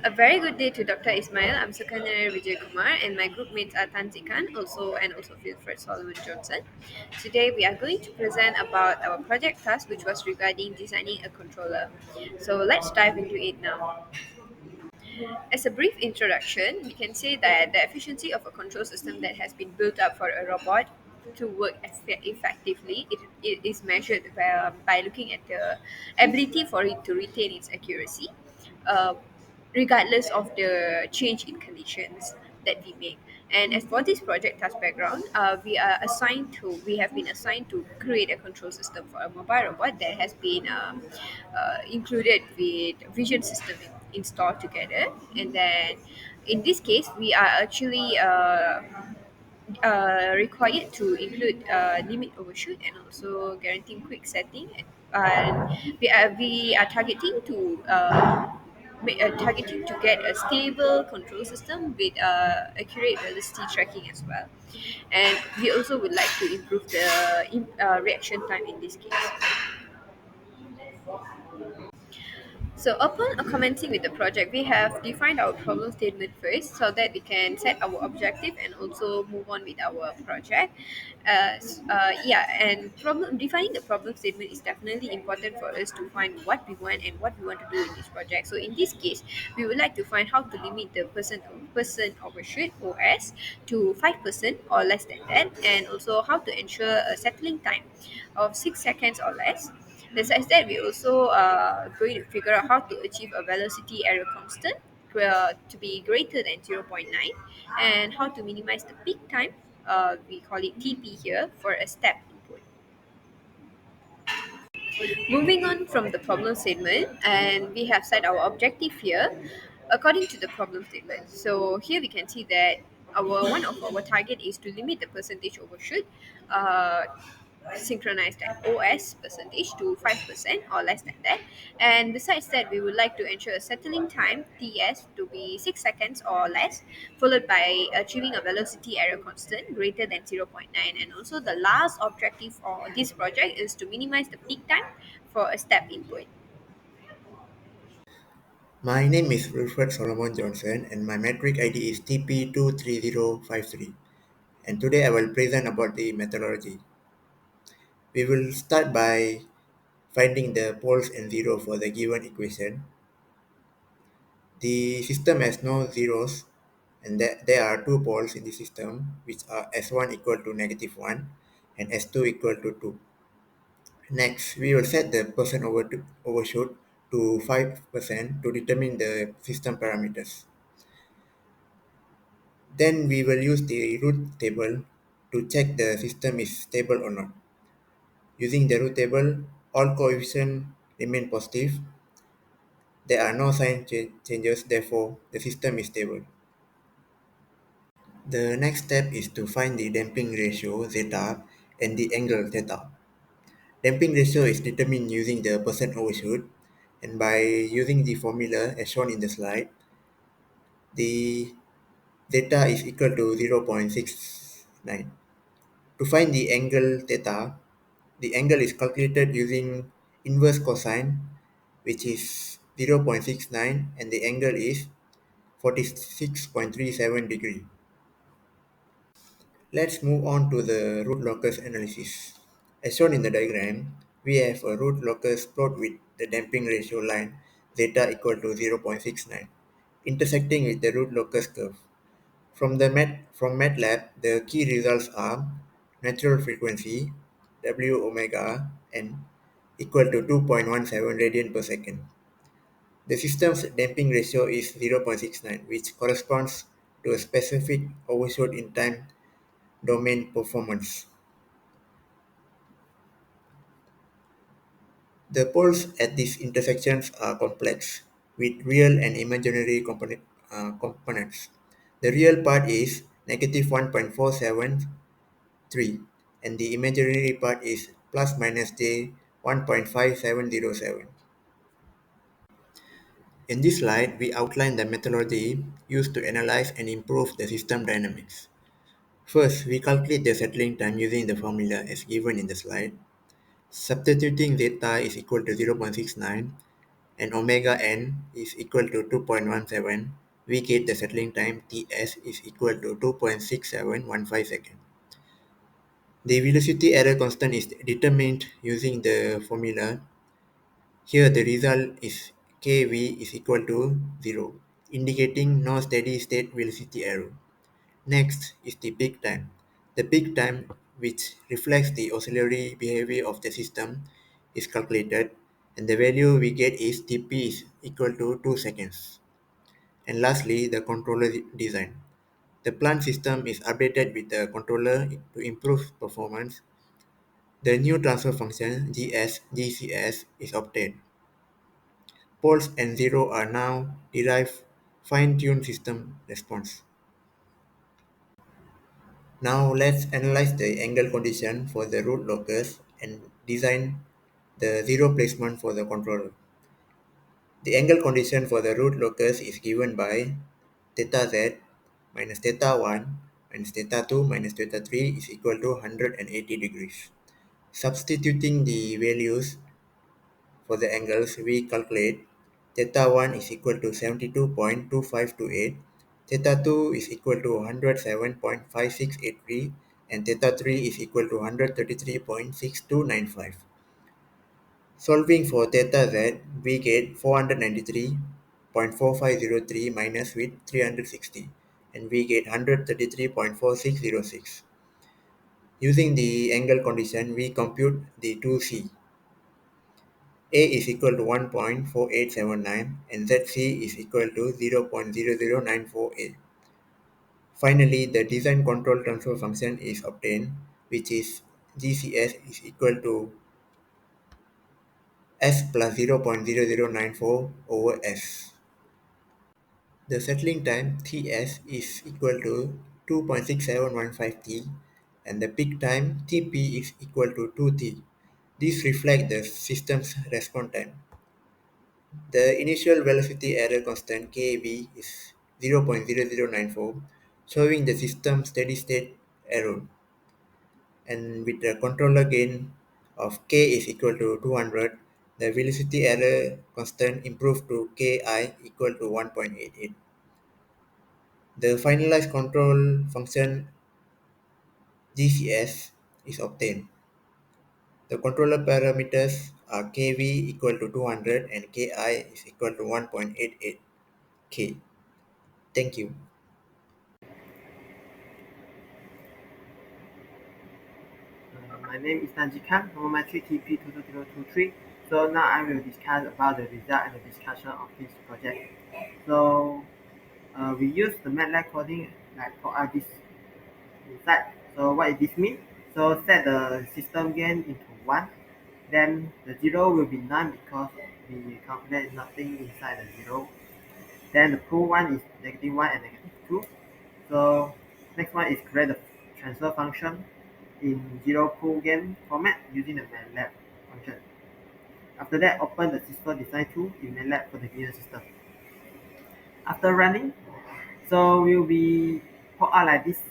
A very good day to Dr. Ismail. I'm Sukanya VIJAYAKUMAR and my group mates are Khan also WILFRED Solomon Johnson. Today we are going to present about our project task which was regarding designing a controller. So let's dive into it now. As a brief introduction, we can say that the efficiency of a control system that has been built up for a robot to work effectively, it is measured by looking at the ability for it to retain its accuracy, uh, regardless of the change in conditions that we make. And as for this project task background, we have been assigned to create a control system for a mobile robot that has been included with vision system installed together. And then in this case, we are actually required to include limit overshoot and also guaranteeing quick setting. And we are targeting to get a stable control system with accurate velocity tracking as well. And we also would like to improve the reaction time in this case. So upon commencing with the project, we have defined our problem statement first so that we can set our objective and also move on with our project. And problem defining the problem statement is definitely important for us to find what we want and what we want to do in this project. So in this case, we would like to find how to limit the person overshoot (OS) to 5% or less than that, and also how to ensure a settling time of 6 seconds or less. Besides that, we also going to figure out how to achieve a velocity error constant to be greater than zero point 0.9 and how to minimize the peak time, we call it TP here, for a step input. Moving on from the problem statement, and we have set our objective here according to the problem statement. So here we can see that one of our target is to limit the percentage overshoot, uh, synchronize that OS percentage to 5% or less than that. And besides that, we would like to ensure a settling time TS to be 6 seconds or less, followed by achieving a velocity error constant greater than zero point 0.9. And also the last objective for this project is to minimize the peak time for a step input. My name is WILFRED Solomon Johnson and my metric ID is TP2303. And today I will present about the methodology. We will start by finding the poles and zero for the given equation. The system has no zeros and there are two poles in the system which are S1 equal to -1 and S2 equal to 2. Next, we will set the overshoot to 5% to determine the system parameters. Then we will use the root table to check the system is stable or not. Using the root table, all coefficients remain positive. There are no sign changes, therefore the system is stable. The next step is to find the damping ratio zeta and the angle theta. Damping ratio is determined using the percent overshoot, and by using the formula as shown in the slide, the zeta is equal to 0.69. To find the angle theta, the angle is calculated using inverse cosine, which is 0.69, and the angle is 46.37 degree. Let's move on to the root locus analysis. As shown in the diagram, we have a root locus plot with the damping ratio line zeta equal to 0.69, intersecting with the root locus curve. From MATLAB, the key results are natural frequency W omega n equal to 2.17 radian per second. The system's damping ratio is 0.69, which corresponds to a specific overshoot in time domain performance. The poles at these intersections are complex, with real and imaginary components. The real part is -1.473, and the imaginary part is plus minus j 1.5707. In this slide, we outline the methodology used to analyze and improve the system dynamics. First, we calculate the settling time using the formula as given in the slide. Substituting zeta is equal to 0.69 and omega n is equal to 2.17, we get the settling time Ts is equal to 2.6715 seconds. The velocity error constant is determined using the formula. Here the result is Kv is equal to 0, indicating no steady state velocity error. Next is the peak time. The peak time, which reflects the oscillatory behavior of the system, is calculated, and the value we get is Tp is equal to 2 seconds. And lastly, the controller design. The plant system is updated with the controller to improve performance. The new transfer function GS/GCS is obtained. Poles and zero are now derived fine-tuned system response. Now let's analyze the angle condition for the root locus and design the zero placement for the controller. The angle condition for the root locus is given by theta z minus theta 1 minus theta 2 minus theta 3 is equal to 180 degrees. Substituting the values for the angles, we calculate theta 1 is equal to 72.2528, theta 2 is equal to 107.5683, and theta 3 is equal to 133.6295. Solving for theta z, we get 493.4503 minus with 360, and we get 133.4606. Using the angle condition, we compute the 2C. A is equal to 1.4879 and ZC is equal to 0.00948. Finally, the design control transfer function is obtained, which is GCS is equal to S plus 0.0094 over S. The settling time Ts is equal to 2.6715 T and the peak time Tp is equal to 2 T. This reflects the system's response time. The initial velocity error constant Kv is 0.0094, showing the system steady state error, and with the controller gain of K is equal to 200, the velocity error constant improved to Ki equal to 1.88. The finalized control function GCS is obtained. The controller parameters are Kv equal to 200 and Ki is equal to 1.88 K. Thank you. My name is Kang, Normometric TP22023. So now I will discuss about the result and the discussion of this project. So we use the MATLAB coding like for this inside. So what does this mean? So set the system gain into 1. Then the 0 will be none because we calculate nothing inside the 0. Then the pool 1 is -1 and -2. So next one is create the transfer function in zero pool gain format using the MATLAB function. After that, open the system design tool in MATLAB for the given system. After running, so we'll be pop out like this.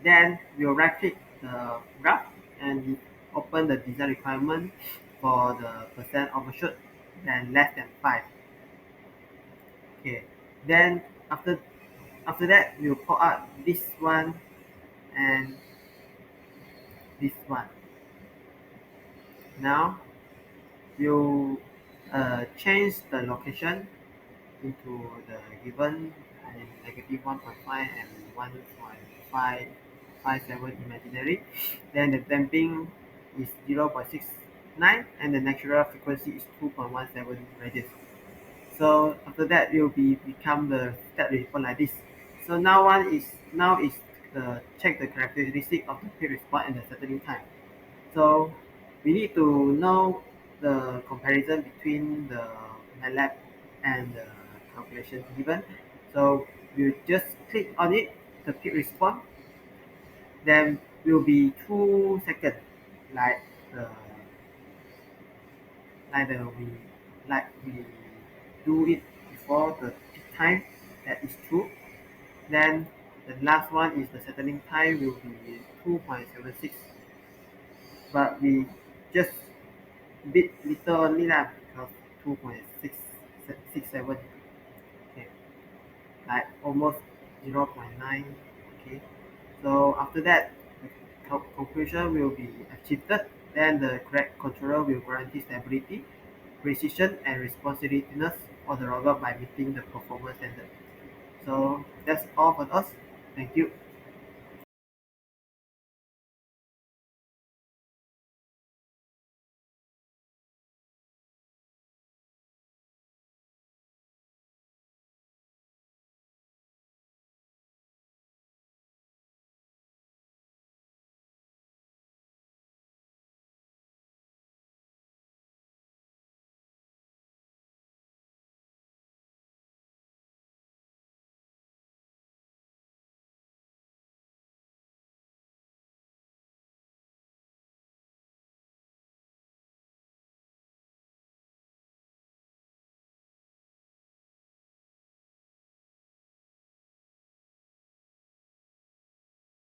Then we'll right click the graph and open the design requirement for the percent overshoot then less than 5. Okay. Then after that we'll pop out this one and this one. Now we'll change the location into the given -1.5 and 1.557 imaginary. Then the damping is 0.69 and the natural frequency is 2.17 radius. So after that it will become the step response like this. So now is the check the characteristic of the peak response and the settling time. So we need to know the comparison between the MATLAB and the calculation given. So we'll just click on it, the peak response, then will be 2 seconds, like the like the we do it before the peak time. That is true. Then the last one is the settling time will be 2.76, but we just bit little only lah because 2.6. 0.67. Okay, like almost 0.9. Okay, so after that, the conclusion will be achieved. Then the correct controller will guarantee stability, precision, and responsiveness for the robot by meeting the performance standard. So that's all for us. Thank you.